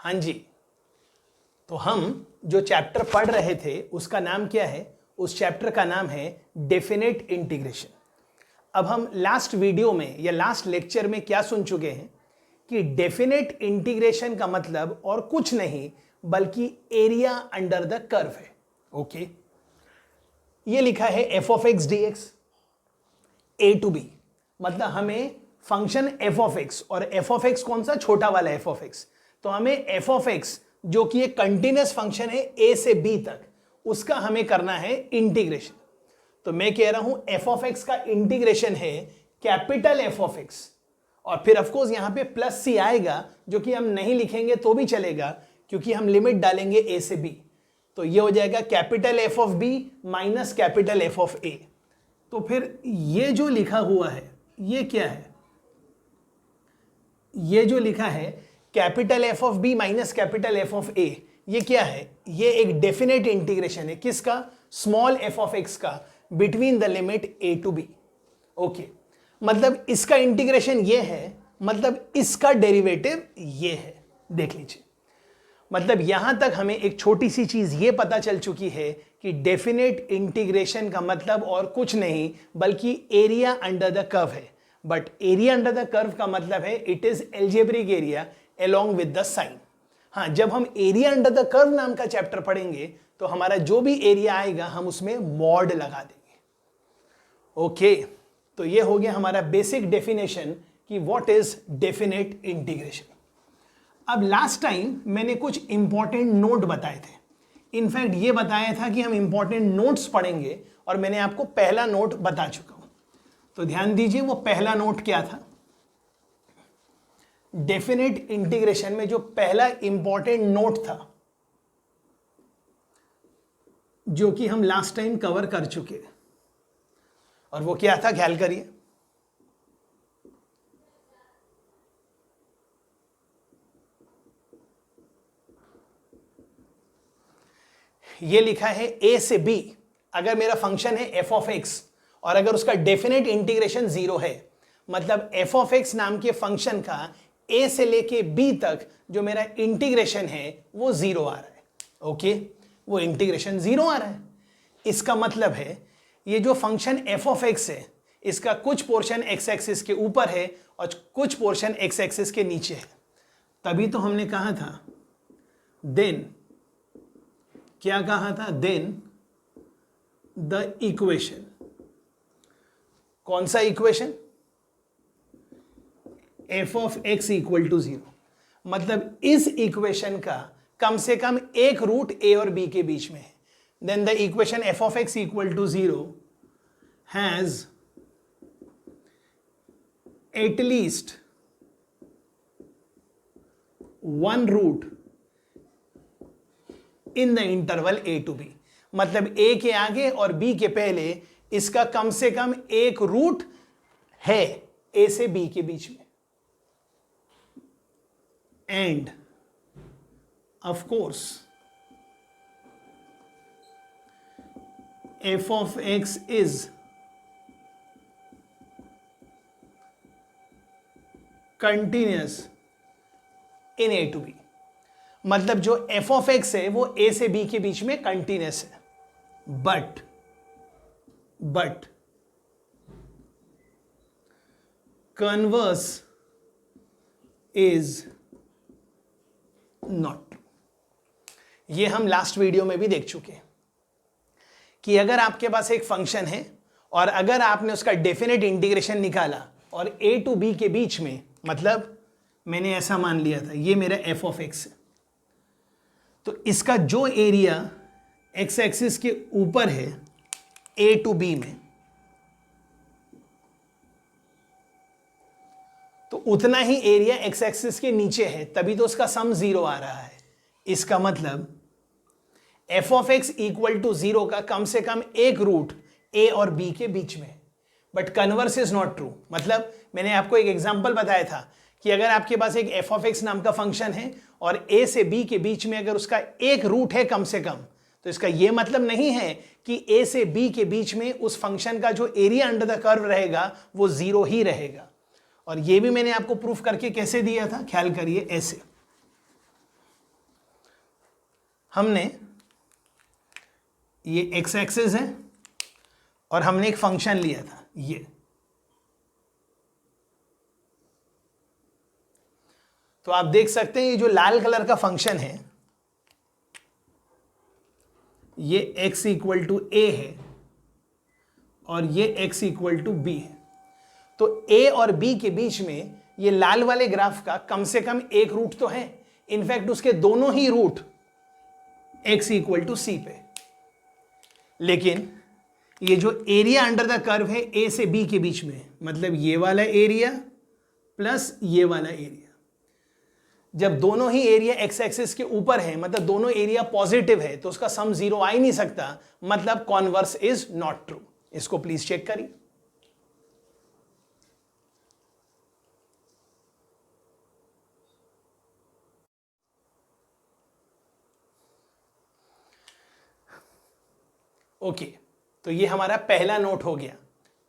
हाँ जी, तो हम जो चैप्टर पढ़ रहे थे उसका नाम क्या है? उस चैप्टर का नाम है डेफिनेट इंटीग्रेशन। अब हम लास्ट वीडियो में या लास्ट लेक्चर में क्या सुन चुके हैं कि डेफिनेट इंटीग्रेशन का मतलब और कुछ नहीं बल्कि एरिया अंडर द कर्व है। ओके, ये लिखा है F of x D X A to B, मतलब हमें फंक्शन एफ ऑफ एक्स, और एफ ऑफ एक्स कौन सा? छोटा वाला एफ ऑफ एक्स। तो हमें एफ ऑफ एक्स जो कि एक कंटिन्यूअस फंक्शन है ए से बी तक, उसका हमें करना है इंटीग्रेशन। तो मैं कह रहा हूं एफ ऑफ एक्स का इंटीग्रेशन है कैपिटल एफ ऑफ एक्स, और फिर ऑफकोर्स यहां पे प्लस सी आएगा जो कि हम नहीं लिखेंगे तो भी चलेगा क्योंकि हम लिमिट डालेंगे ए से बी। तो ये हो जाएगा capital F of B minus capital F of A. तो फिर ये जो लिखा हुआ है ये क्या है? ये जो लिखा है capital F of B minus capital F of A, ये क्या है? ये एक डेफिनेट इंटीग्रेशन है। किसका? स्मॉल एफ ऑफ एक्स का, between the limit a to b. Okay, मतलब इसका इंटीग्रेशन ये है, मतलब इसका डेरिवेटिव ये है। देख लीजिए, मतलब यहां तक हमें एक छोटी सी चीज ये पता चल चुकी है कि डेफिनेट इंटीग्रेशन का मतलब और कुछ नहीं बल्कि एरिया अंडर द कर्व है। But area under the curve का मतलब है it is algebraic area along with the sign. हाँ, जब हम एरिया अंडर द कर्व नाम का चैप्टर पढ़ेंगे तो हमारा जो भी एरिया आएगा हम उसमें मॉड लगा देंगे। ओके, तो ये हो गया हमारा बेसिक डेफिनेशन कि व्हाट इज डेफिनेट इंटीग्रेशन। अब लास्ट टाइम मैंने कुछ इंपॉर्टेंट नोट बताए थे। इनफैक्ट ये बताया था कि हम इंपॉर्टेंट नोट्स पढ़ेंगे और मैंने आपको पहला नोट बता चुका हूं। तो ध्यान दीजिए, वो पहला नोट क्या था? डेफिनेट इंटीग्रेशन में जो पहला इंपॉर्टेंट नोट था जो कि हम लास्ट टाइम कवर कर चुके, और वो क्या था? ख्याल करिए, ये लिखा है ए से बी अगर मेरा फंक्शन है एफ ऑफ एक्स और अगर उसका डेफिनेट इंटीग्रेशन 0 है, मतलब एफ ऑफ एक्स नाम के फंक्शन का ए से लेके बी तक जो मेरा इंटीग्रेशन है वो 0 आ रहा है। ओके, वो इंटीग्रेशन 0 आ रहा है। इसका मतलब है ये जो फंक्शन एफ ऑफ एक्स है इसका कुछ पोर्शन एक्स एक्सिस के ऊपर है और कुछ पोर्शन एक्स एक्सिस के नीचे है। तभी तो हमने कहा था देन, क्या कहा था? देन द इक्वेशन, कौन सा equation? F of X equal to 0, मतलब इस इक्वेशन का कम से कम एक रूट ए और बी के बीच में है। Then the equation F of X equal to 0 has at least one root in the interval A to B, मतलब ए के आगे और बी के पहले इसका कम से कम एक रूट है ए से बी के बीच में। And of course F of X is continuous in A to B, मतलब जो एफ ऑफ एक्स है वो ए से बी के बीच में कंटिन्यूअस है। But converse is not true. ये हम लास्ट वीडियो में भी देख चुके हैं कि अगर आपके पास एक फंक्शन है और अगर आपने उसका डेफिनेट इंटीग्रेशन निकाला और ए टू बी के बीच में, मतलब मैंने ऐसा मान लिया था ये मेरा एफ ऑफ एक्स है, तो इसका जो एरिया एक्स एक्सिस के ऊपर है ए टू बी में, तो उतना ही एरिया एक्स एक्सिस के नीचे है, तभी तो उसका सम 0 आ रहा है। इसका मतलब F of X equal to 0 का कम से कम एक रूट ए और बी के बीच में, but converse is not true. मतलब मैंने आपको एक एग्जांपल बताया था कि अगर आपके पास एक एफ ऑफ एक्स नाम का फंक्शन है और ए से बी के बीच में अगर उसका एक रूट है कम से कम, तो इसका यह मतलब नहीं है कि ए से बी के बीच में उस फंक्शन का जो एरिया अंडर द कर्व रहेगा वो 0 ही रहेगा। और यह भी मैंने आपको प्रूफ करके कैसे दिया था, ख्याल करिए, ऐसे हमने ये एक्स एक्सिस है और हमने एक फंक्शन लिया था ये, तो आप देख सकते हैं ये जो लाल कलर का फंक्शन है ये x इक्वल टू ए है और ये x इक्वल टू बी है। तो a और b के बीच में ये लाल वाले ग्राफ का कम से कम एक रूट तो है, इनफैक्ट उसके दोनों ही रूट x इक्वल टू सी पे। लेकिन ये जो एरिया अंडर द कर्व है a से b के बीच में, मतलब ये वाला एरिया प्लस ये वाला एरिया, जब दोनों ही एरिया एक्स एक्सिस के ऊपर है, मतलब दोनों एरिया पॉजिटिव है, तो उसका सम जीरो आ ही नहीं सकता, मतलब कॉन्वर्स इज नॉट ट्रू। इसको प्लीज चेक करिए। ओके, तो ये हमारा पहला नोट हो गया।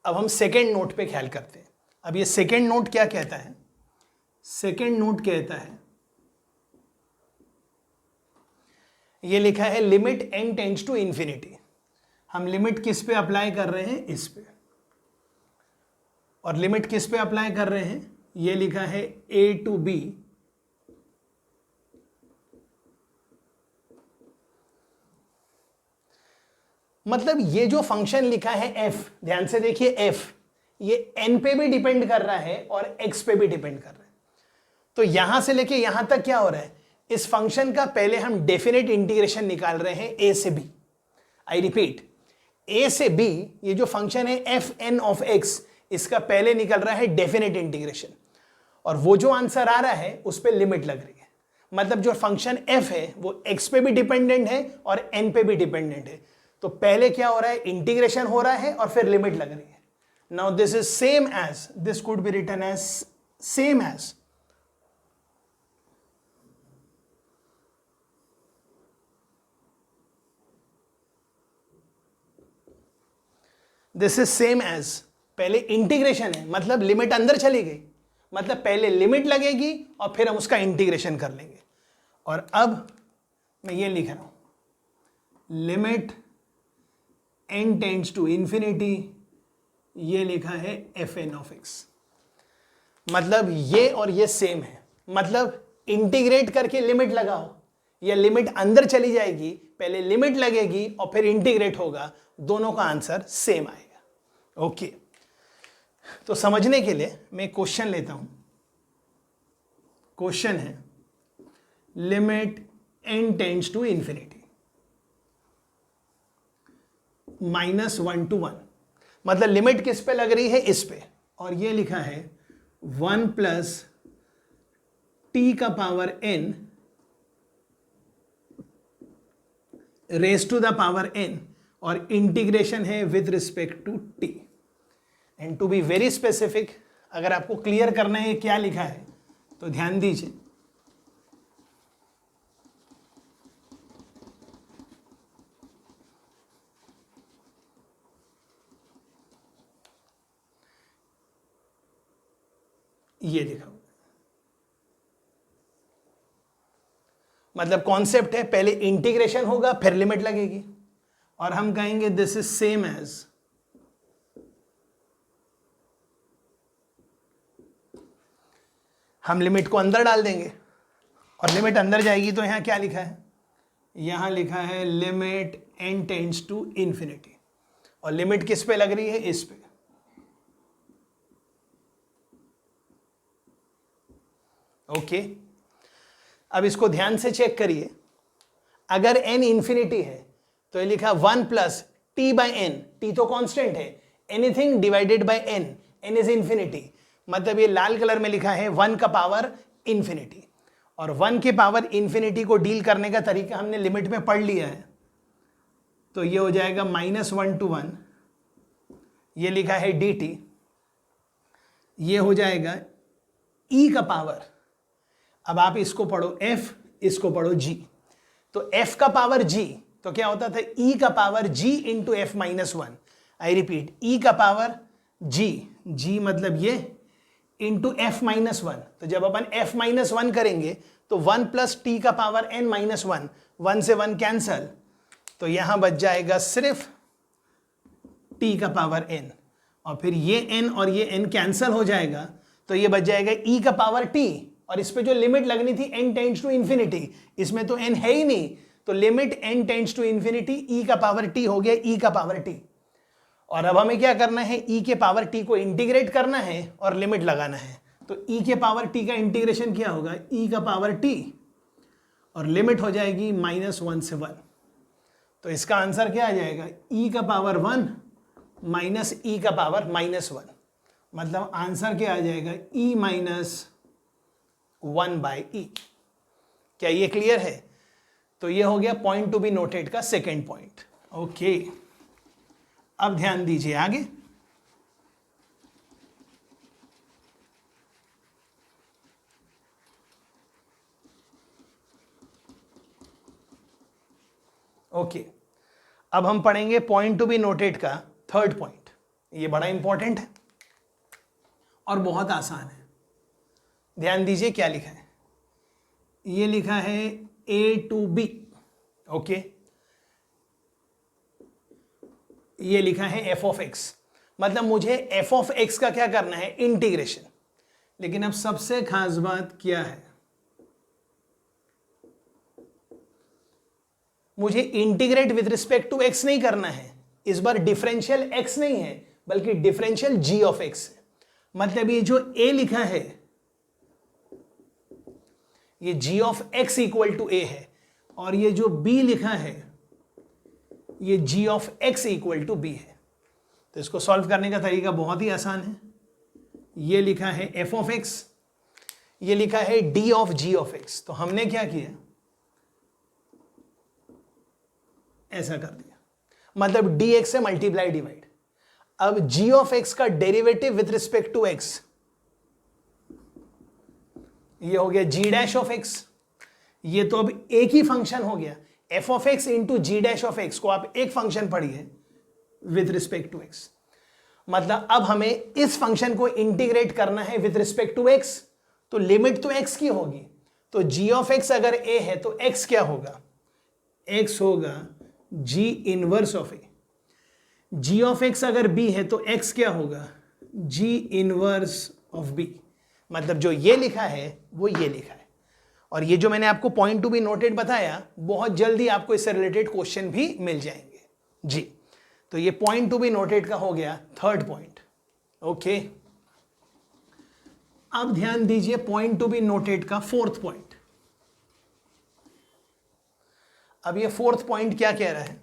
अब हम सेकेंड नोट पे ख्याल करते हैं। अब ये सेकेंड नोट क्या कहता है? सेकेंड नोट कहता है, ये लिखा है limit n tends to infinity. हम लिमिट किस पे अप्लाई कर रहे हैं? इस पे। और लिमिट किस पे अप्लाई कर रहे हैं? ये लिखा है a टू b मतलब ये जो फंक्शन लिखा है f, ध्यान से देखिए f, ये n पे भी डिपेंड कर रहा है और x पे भी डिपेंड कर रहा है। तो यहां से लेके यहां तक क्या हो रहा है? इस फंक्शन का पहले हम डेफिनेट इंटीग्रेशन निकाल रहे हैं a से b। आई रिपीट, a से b, ये जो फंक्शन है एफ एन ऑफ x, इसका पहले निकल रहा है डेफिनेट इंटीग्रेशन, और वो जो आंसर आ रहा है उस पर लिमिट लग रही है। मतलब जो फंक्शन f है वो x पे भी डिपेंडेंट है और n पे भी डिपेंडेंट है। तो पहले क्या हो रहा है? इंटीग्रेशन हो रहा है और फिर लिमिट लग रही है। Now this is same as, this could be written as same as, this is same as, पहले इंटीग्रेशन है मतलब लिमिट अंदर चली गई, मतलब पहले लिमिट लगेगी और फिर हम उसका इंटीग्रेशन कर लेंगे। और अब मैं ये लिख रहा हूं limit n tends to infinity, ये लिखा है एफ एन ऑफ एक्स। मतलब ये और ये सेम है, मतलब इंटीग्रेट करके लिमिट लगाओ, या लिमिट अंदर चली जाएगी, पहले लिमिट लगेगी और फिर इंटीग्रेट होगा, दोनों का आंसर सेम आएगा। ओके, तो समझने के लिए मैं क्वेश्चन लेता हूं। क्वेश्चन है limit n tends to infinity -1 to 1, मतलब लिमिट किस पे लग रही है? इस पे, और ये लिखा है 1 प्लस टी का power n raise to the power n, और इंटीग्रेशन है with respect to t। And to be very specific, अगर आपको क्लियर करना है क्या लिखा है तो ध्यान दीजिए। ये लिखा हुआ, मतलब कॉन्सेप्ट है पहले इंटीग्रेशन होगा फिर लिमिट लगेगी, और हम कहेंगे दिस इज सेम एज हम लिमिट को अंदर डाल देंगे, और लिमिट अंदर जाएगी तो यहां क्या लिखा है? यहां लिखा है limit n tends to infinity, और लिमिट किस पे लग रही है? इस पे। ओके, अब इसको ध्यान से चेक करिए। अगर n इंफिनिटी है तो ये लिखा 1 plus T by N, T तो कांस्टेंट है, anything divided by n, n इज इंफिनिटी, मतलब ये लाल कलर में लिखा है 1 का पावर इंफिनिटी, और 1 के पावर इंफिनिटी को डील करने का तरीका हमने लिमिट में पढ़ लिया है। तो ये हो जाएगा -1 to 1, ये लिखा है dt, ये हो जाएगा e का पावर, अब आप इसको पढ़ो f, इसको पढ़ो g, तो f का पावर g, तो क्या होता था? e का power g into f -1। I repeat, e का पावर g, g मतलब ये, इंटू f -1। तो जब अपन f -1 करेंगे तो 1 प्लस टी का पावर n -1, 1 से 1 कैंसल, तो यहां बच जाएगा सिर्फ t का पावर n, और फिर ये n और ये n कैंसल हो जाएगा, तो ये बच जाएगा e का पावर t, और इस पे जो लिमिट लगनी थी n टेंड्स टू इंफिनिटी, इसमें तो n है ही नहीं, तो limit n tends to infinity e का पावर t हो गया e का पावर t। और अब हमें क्या करना है, e के पावर t को इंटीग्रेट करना है और लिमिट लगाना है, तो e के पावर t का इंटीग्रेशन क्या होगा, e का पावर t, और लिमिट हो जाएगी -1 से 1, तो इसका आंसर क्या आ जाएगा, e का पावर 1 माइनस e का पावर -1, मतलब आंसर क्या आ जाएगा, e -1/e। क्या ये क्लियर है? तो ये हो गया पॉइंट टू बी नोटेड का सेकेंड पॉइंट। ओके, अब ध्यान दीजिए आगे। ओके, अब हम पढ़ेंगे पॉइंट टू बी नोटेड का थर्ड पॉइंट। ये बड़ा इंपॉर्टेंट है और बहुत आसान है। ध्यान दीजिए क्या लिखा है, ये लिखा है a to b। ओके, ये लिखा है f of x, मतलब मुझे f of x का क्या करना है, इंटीग्रेशन। लेकिन अब सबसे खास बात क्या है, मुझे integrate with respect to x नहीं करना है, इस बार डिफरेंशियल x नहीं है बल्कि डिफरेंशियल g of x है। मतलब ये जो a लिखा है ये g of x equal to a है, और ये जो b लिखा है ये g of x equal to b है। तो इसको सॉल्व करने का तरीका बहुत ही आसान है। ये लिखा है f of x, ये लिखा है d of g of x। तो हमने क्या किया, ऐसा कर दिया, मतलब dx से मल्टीप्लाई डिवाइड। अब g of x का derivative with respect to x, ये हो गया g डैश ऑफ x। ये तो अब एक ही फंक्शन हो गया, f of x into g dash of x को आप एक फंक्शन पढ़िए विथ रिस्पेक्ट टू x। मतलब अब हमें इस फंक्शन को इंटीग्रेट करना है विथ रिस्पेक्ट टू x, तो लिमिट तो x की होगी, तो g of x अगर a है तो x क्या होगा, x होगा g inverse of a। g of x अगर b है तो x क्या होगा, g इनवर्स ऑफ b। मतलब जो ये लिखा है वो ये लिखा है। और ये जो मैंने आपको पॉइंट टू बी नोटेड बताया, बहुत जल्दी आपको इससे रिलेटेड क्वेश्चन भी मिल जाएंगे जी। तो ये पॉइंट टू बी नोटेड का हो गया थर्ड पॉइंट। ओके, अब ध्यान दीजिए पॉइंट टू बी नोटेड का फोर्थ पॉइंट। अब ये फोर्थ पॉइंट क्या कह रहा है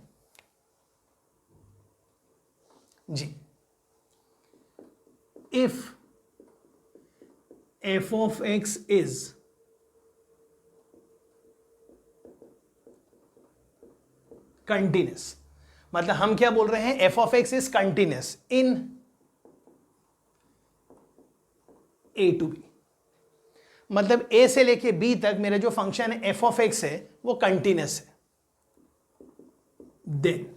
जी, if f of x is continuous, मतलब हम क्या बोल रहे हैं, f of x is continuous in a to b। मतलब a से लेके b तक मेरा जो फंक्शन है f of x है वो कंटिन्यूस है। देन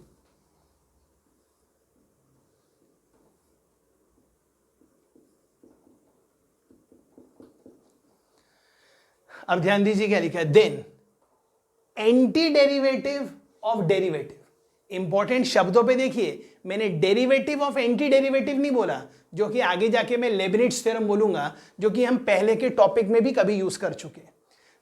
अब ध्यान दीजिए क्या लिखा है, then anti derivative of derivative. Important शब्दों पे देखिए, मैंने डेरिवेटिव ऑफ एंटी डेरिवेटिव नहीं बोला, जो कि आगे जाके मैं लेबनिट्ज थ्योरम बोलूंगा, जो कि हम पहले के टॉपिक में भी कभी यूज कर चुके हैं।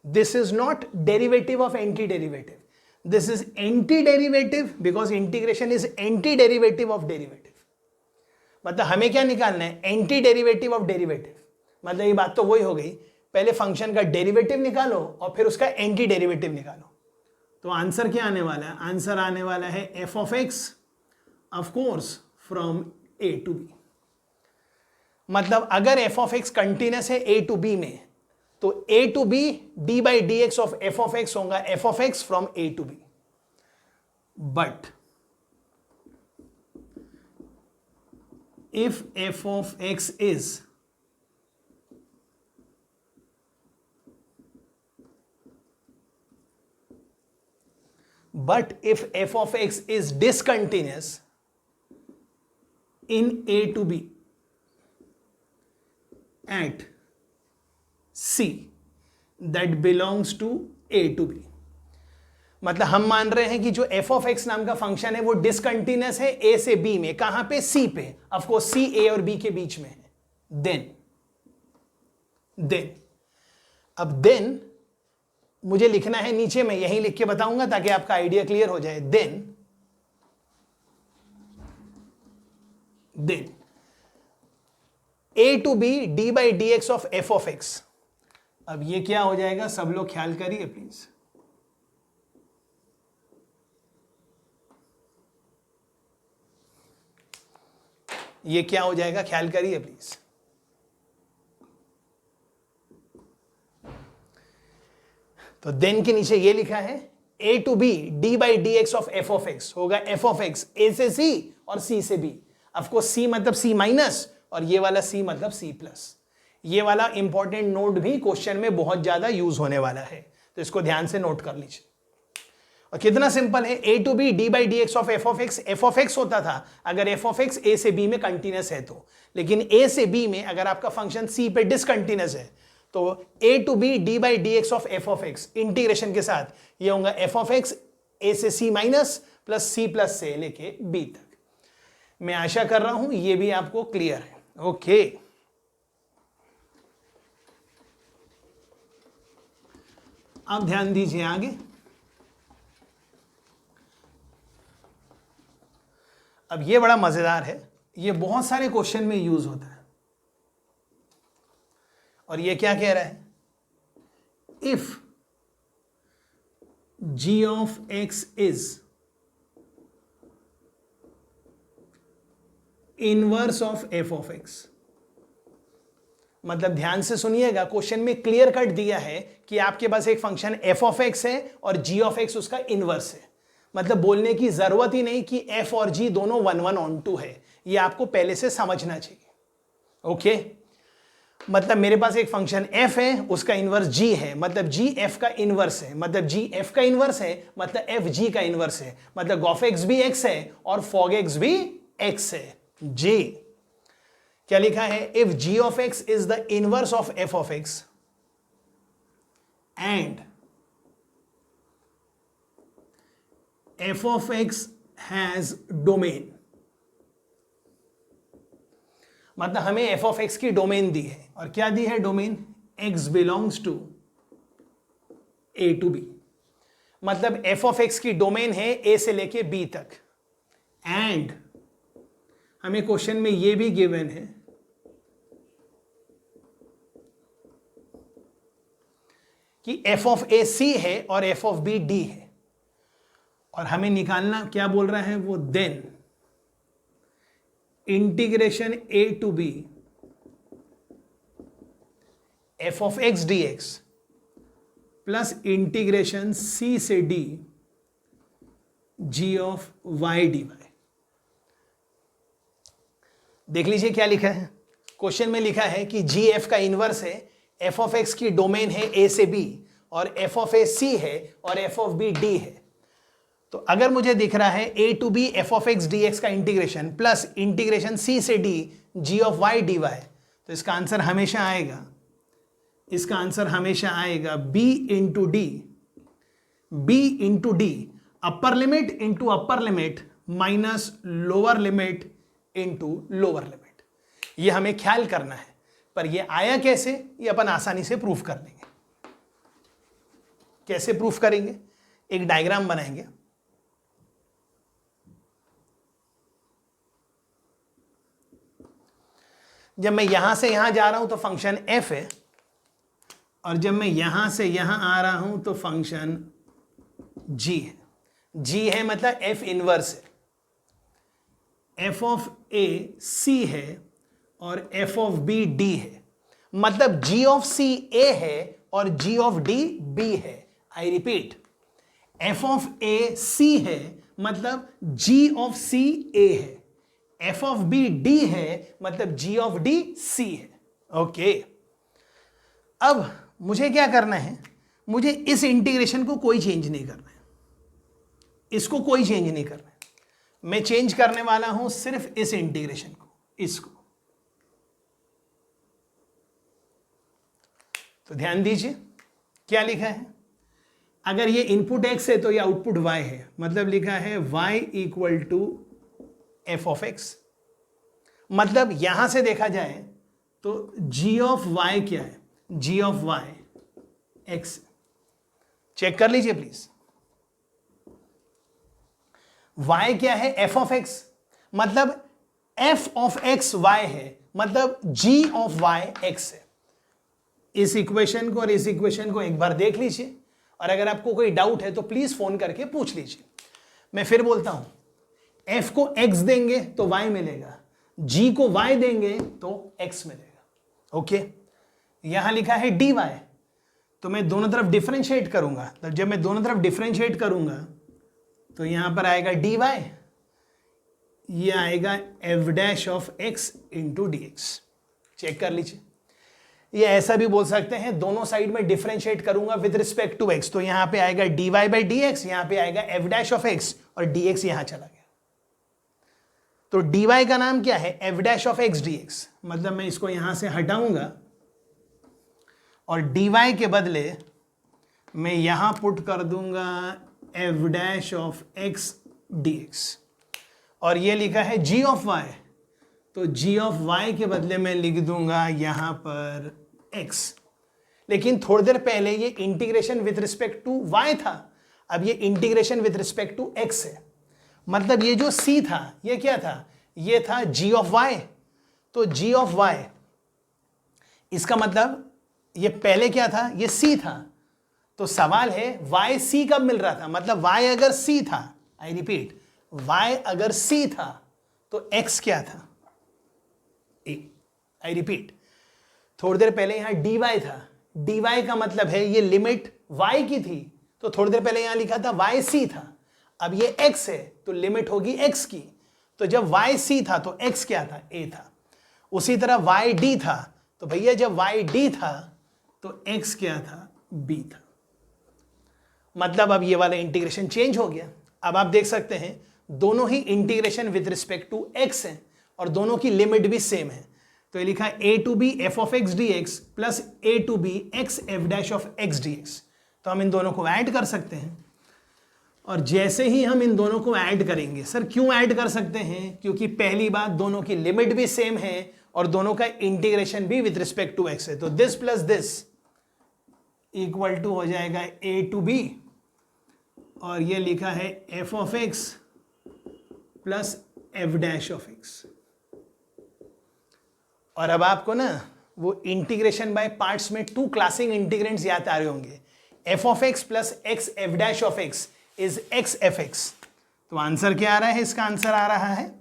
This is not derivative of anti derivative, this is anti derivative, because integration is anti derivative of derivative. मतलब हमें क्या निकालना है, एंटी डेरिवेटिव ऑफ डेरिवेटिव। मतलब ये बात तो वही हो गई, पहले फंक्शन का डेरिवेटिव निकालो और फिर उसका एंटी डेरिवेटिव निकालो। तो आंसर क्या आने वाला है, आंसर आने वाला है f of x of course from a to b। मतलब अगर f of x कंटिन्यूस है a to b में, तो a to b d by dx of f of x होगा f of x from a to b। But if f of x is but if f of x is discontinuous in a to b at c that belongs to a to b, मतलब हम मान रहे हैं कि जो F of x नाम का function है वो डिसकंटिन्यूअस है ए से बी में, कहां पे, सी पे, ऑफ कोर्स सी ए और बी के बीच में है। देन मुझे लिखना है नीचे, में यही लिख के बताऊंगा ताकि आपका आइडिया क्लियर हो जाए। Then a to b d by d x of f of x. अब ये क्या हो जाएगा, सब लोग ख्याल करिए प्लीज। ये क्या हो जाएगा, ख्याल करिए प्लीज। तो देन के नीचे ये लिखा है a to b d by d x of f of x होगा एफ ऑफ एक्स ए से सी और सी से बी। ऑफकोर्स सी मतलब सी माइनस और ये वाला सी मतलब सी प्लस। ये वाला इंपॉर्टेंट नोट भी क्वेश्चन में बहुत ज्यादा यूज होने वाला है, तो इसको ध्यान से नोट कर लीजिए। और कितना सिंपल है, a to b d by d x of f of x होता था अगर एफ ऑफ एक्स ए से बी में कंटिन्यूअस है तो, लेकिन ए से बी में अगर आपका फंक्शन सी पे डिसकंटिन्यूअस है तो a to b d by d x of x integration के साथ ये होगा एफ ऑफ एक्स ए से c minus plus c plus से लेके बी तक। मैं आशा कर रहा हूं ये भी आपको क्लियर है। ओके, अब ध्यान दीजिए आगे। अब ये बड़ा मजेदार है, ये बहुत सारे क्वेश्चन में यूज होता है। और ये क्या कह रहा है, if g of x is inverse of f of x। मतलब ध्यान से सुनिएगा, क्वेश्चन में क्लियर कट दिया है कि आपके पास एक फंक्शन f ऑफ x है और g ऑफ x उसका इनवर्स है। मतलब बोलने की जरूरत ही नहीं कि f और g दोनों 1 1 on 2 है, ये आपको पहले से समझना चाहिए। ओके, मतलब मेरे पास एक फंक्शन f है, उसका इनवर्स g है, मतलब g f का इनवर्स है, मतलब g f का इनवर्स है, मतलब f g का इनवर्स है, मतलब gOf x भी x है और fog x भी x है। g क्या लिखा है, if g of x is the inverse of f of x and f of x has domain। मतलब हमें f of x की डोमेन दी है, और क्या दी है domain, x belongs to a to b। मतलब f of x की डोमेन है a से लेके b तक। एंड हमें क्वेश्चन में ये भी गिवन है कि f of a c है और f of b d है, और हमें निकालना क्या बोल रहा है वो, then integration a to b f of x dx plus integration c से d g of y dy। देख लीजिए क्या लिखा है, क्वेश्चन में लिखा है कि g f का इनवर्स है, f of x की डोमेन है a से b और f of a c है और f of b d है। तो अगर मुझे दिख रहा है a to b f of x dx का इंटीग्रेशन प्लस इंटीग्रेशन c से d g of y dy, तो इसका आंसर हमेशा आएगा, इसका आंसर हमेशा आएगा b into D upper limit into upper limit minus lower limit into lower limit. ये हमें ख्याल करना है, पर ये आया कैसे, ये अपन आसानी से प्रूफ कर लेंगे। कैसे प्रूफ करेंगे, एक डायग्राम बनाएंगे। जब मैं यहां से यहां जा रहा हूं तो फंक्शन f है, और जब मैं यहां से यहां आ रहा हूं तो फंक्शन g है। g है मतलब f इनवर्स है, f ऑफ a c है और f ऑफ b d है। मतलब g ऑफ c a है और g ऑफ d b है। I repeat, f of a c है मतलब g ऑफ c a है, f ऑफ b d है मतलब g ऑफ d c है। ओके, अब मुझे क्या करना है, मुझे इस इंटीग्रेशन को कोई चेंज नहीं करना है, इसको कोई चेंज नहीं करना है। मैं चेंज करने वाला हूं सिर्फ इस इंटीग्रेशन को, इसको। तो ध्यान दीजिए क्या लिखा है, अगर ये इनपुट x है तो ये आउटपुट y है, मतलब लिखा है y equal to f of x. मतलब यहां से देखा जाए तो g ऑफ y क्या है, g of y x। Check कर लीजिए प्लीज, y क्या है, f ऑफ x, मतलब f ऑफ x y है, मतलब g ऑफ y x है। इस इक्वेशन को और इस इक्वेशन को एक बार देख लीजिए, और अगर आपको कोई डाउट है तो प्लीज फोन करके पूछ लीजिए। मैं फिर बोलता हूं, f को x देंगे तो y मिलेगा, g को y देंगे तो x मिलेगा। ओके, यहां लिखा है dy, तो मैं दोनों तरफ डिफरेंशिएट करूंगा, तो जब मैं दोनों तरफ डिफरेंशिएट करूंगा तो यहां पर आएगा dy, ये आएगा f dash of x into d x. Check कर लीजिए, ये ऐसा भी बोल सकते हैं, दोनों साइड में डिफरेंशिएट करूंगा विद रिस्पेक्ट टू x, तो यहां पे आएगा dy बाई डी एक्स, यहां पे आएगा f डैश ऑफ x, और dx यहां चला गया। तो dy का नाम क्या है, f dash of x dx, मतलब मैं इसको यहां से हटाऊंगा और dy के बदले मैं यहां पुट कर दूंगा f dash of x dx, और ये लिखा है g ऑफ y, तो g ऑफ y के बदले मैं लिख दूंगा यहां पर x। लेकिन थोड़ी देर पहले ये integration with respect to y था, अब ये integration with respect to x है, मतलब ये जो c था ये क्या था, ये था g ऑफ y, तो g ऑफ y, इसका मतलब ये पहले क्या था, ये c था, तो सवाल है y c कब मिल रहा था, मतलब y अगर c था, आई रिपीट, y अगर c था तो x क्या था, a। आई रिपीट, थोड़ी देर पहले यहां dy था, dy का मतलब है ये लिमिट y की थी, तो थोड़ी देर पहले यहां लिखा था y c था, अब ये x है तो लिमिट होगी x की, तो जब y c था तो x क्या था, a था। उसी तरह y d था, तो भैया जब y d था तो x क्या था, b था। मतलब अब ये वाला इंटीग्रेशन चेंज हो गया। अब आप देख सकते हैं दोनों ही integration with respect to x है और दोनों की लिमिट भी सेम है, तो ये लिखा है a to b f of x D x plus a to b x f dash of x D x. तो हम इन दोनों को ऐड कर सकते हैं, और जैसे ही हम इन दोनों को ऐड करेंगे, सर क्यों ऐड कर सकते हैं, क्योंकि पहली बात दोनों की लिमिट भी सेम है और दोनों का इंटीग्रेशन भी विद रिस्पेक्ट टू x है, तो this plus this equal to हो जाएगा a टू b, और ये लिखा है f of x plus f dash of x। और अब आपको ना वो इंटीग्रेशन बाय पार्ट्स में टू क्लासिंग इंटीग्रेंट्स याद आ रहे होंगे, f of x plus x f dash of x is x f x। तो आंसर क्या आ रहा है, इसका आंसर आ रहा है,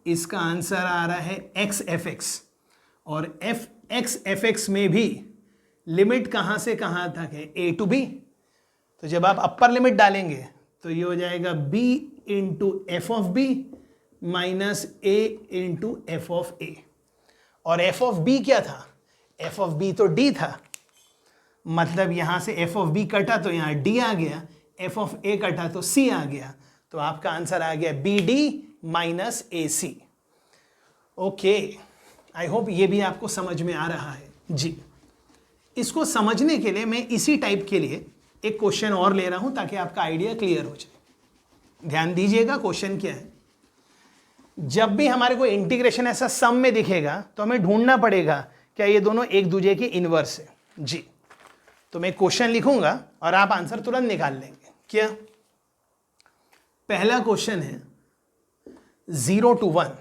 इसका आंसर आ रहा है x f x, और f x f x में भी लिमिट कहां से कहां तक है, a टू b, तो जब आप अपर लिमिट डालेंगे तो ये हो जाएगा b into f of B minus a into f of a, और f ऑफ b क्या था, f ऑफ b तो d था, मतलब यहां से f ऑफ b कटा तो यहां d आ गया, f ऑफ a कटा तो c आ गया, तो आपका आंसर आ गया bd minus ac। Okay, I hope ये भी आपको समझ में आ रहा है जी। इसको समझने के लिए मैं इसी टाइप के लिए एक क्वेश्चन और ले रहा हूं ताकि आपका आइडिया क्लियर हो जाए। ध्यान दीजिएगा, क्वेश्चन क्या है, जब भी हमारे को इंटीग्रेशन ऐसा सम में दिखेगा तो हमें ढूंढना पड़ेगा क्या ये दोनों एक दूसरे के इनवर्स है जी। तो मैं क्वेश्चन लिखूंगा और आप आंसर तुरंत निकाल लेंगे। क्या पहला क्वेश्चन है 0 to 1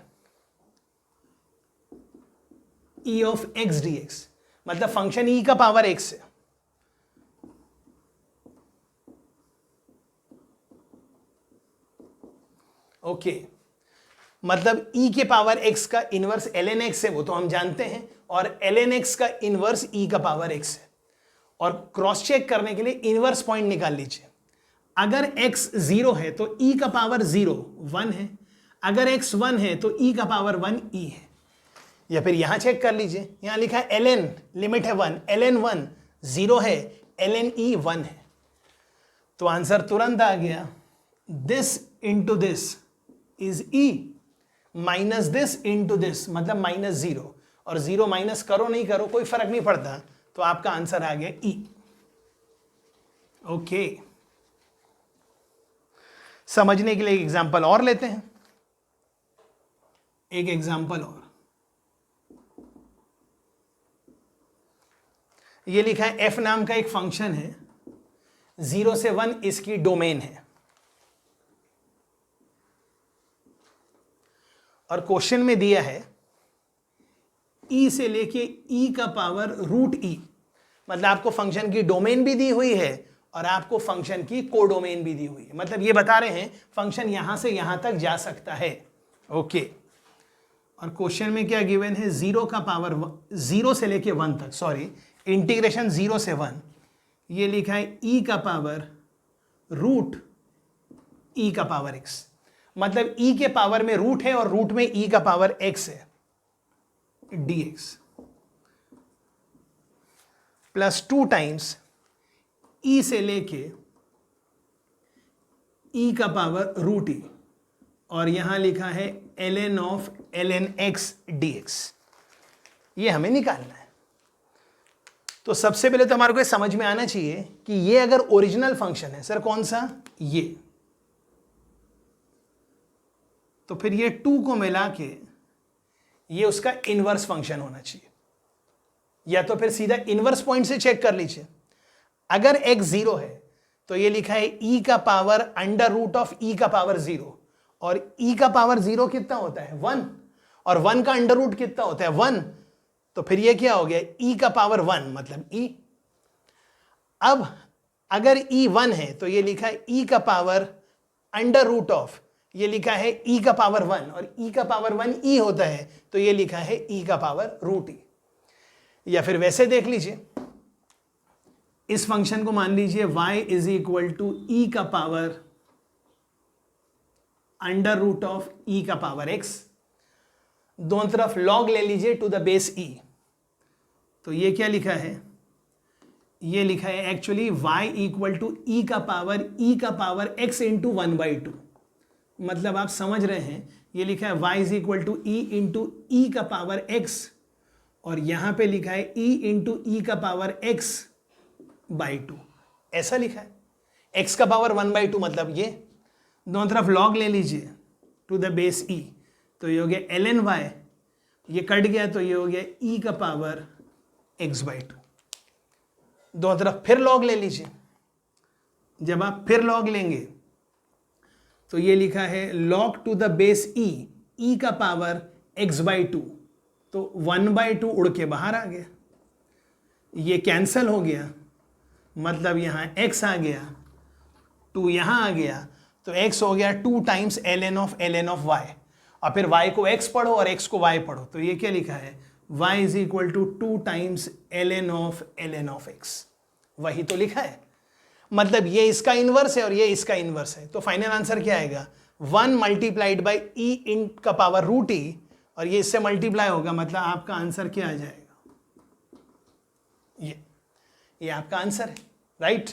e of x dx, मतलब फंक्शन e का पावर x है, ओके मतलब e के पावर x का इनवर्स ln x है, वो तो हम जानते हैं, और ln x का इनवर्स e का पावर x है। और क्रॉस चेक करने के लिए इनवर्स पॉइंट निकाल लीजिए, अगर x 0 है तो e का पावर 0 1 है, अगर x 1 है तो e का पावर 1 e है। या फिर यहां चेक कर लीजिए, यहां लिखा है ln, लिमिट है 1, ln 1 0 है, ln e 1 है, तो आंसर तुरंत आ गया, this into this is e minus this into this, मतलब माइनस 0, और 0 माइनस करो नहीं करो कोई फर्क नहीं पड़ता, तो आपका आंसर आ गया e। ओके, समझने के लिए एक एग्जांपल और लेते हैं, एक एग्जांपल और। ये लिखा है f नाम का एक फंक्शन है, 0 से 1 इसकी डोमेन है, और क्वेश्चन में दिया है e से लेके e का पावर रूट e, मतलब आपको फंक्शन की डोमेन भी दी हुई है और आपको फंक्शन की कोडोमेन भी दी हुई है। मतलब ये बता रहे हैं फंक्शन यहां से यहां तक जा सकता है। ओके, और क्वेश्चन में क्या गिवन है, 0 का पावर 0 से लेके 1 तक, सॉरी इंटीग्रेशन 0 से 1, ये लिखा है e का पावर रूट e का पावर x, मतलब e के पावर में रूट है और रूट में e का पावर x है, dx प्लस 2 टाइम्स e से लेके e का पावर रूट e, और यहां लिखा है ln of ln x dx। ये हमें निकालना है। तो सबसे पहले तो हमारे को समझ में आना चाहिए कि ये अगर ओरिजिनल फंक्शन है, सर कौन सा, ये, तो फिर ये 2 को मिला के ये उसका इनवर्स फंक्शन होना चाहिए, या तो फिर सीधा इनवर्स पॉइंट से चेक कर लीजिए। अगर x 0 है तो ये लिखा है e का power under root of e का पावर 0, और e का पावर 0 कितना होता है, 1, और 1 का अंडर रूट कितना होता है, 1, तो फिर ये क्या हो गया, e का पावर 1 मतलब e। अब अगर e 1 है तो ये लिखा है e का पावर अंडर रूट ऑफ, ये लिखा है e का पावर 1, और e का पावर 1 e होता है, तो ये लिखा है e का पावर रूट e। या फिर वैसे देख लीजिए, इस फंक्शन को मान लीजिए y is equal to e का power under root of e का पावर x, दोनों तरफ log ले लीजिए टू द बेस e, तो ये क्या लिखा है, ये लिखा है actually y equal to e का पावर x इंटू 1/2, मतलब आप समझ रहे हैं, ये लिखा है y is equal to e into e का पावर x, और यहां पे लिखा है e इंटू e का पावर x/2, ऐसा लिखा है, x का पावर 1/2, मतलब ये दोनों तरफ log ले लीजिए टू द बेस e, तो ये हो गया ln y, ये कट गया तो ये हो गया e का पावर x/2, दोनों तरफ फिर log ले लीजिए, जब आप फिर log लेंगे तो ये लिखा है log to the base e का पावर x/2, तो 1/2 उड़ के बाहर आ गया, ये कैंसल हो गया, मतलब यहां x आ गया, 2 यहां आ गया, तो x हो गया 2 टाइम्स ln ऑफ y, और फिर y को x पढ़ो और x को y पढ़ो, तो ये क्या लिखा है, y is equal to 2 times ln of x, वही तो लिखा है, मतलब ये इसका इनवर्स है और ये इसका इनवर्स है, तो फाइनल आंसर क्या आएगा, 1 मल्टीप्लाइड बाई e इन का पावर रूट e, और ये इससे मल्टीप्लाई होगा, मतलब आपका आंसर क्या आ जाएगा, ये आपका आंसर है, राइट।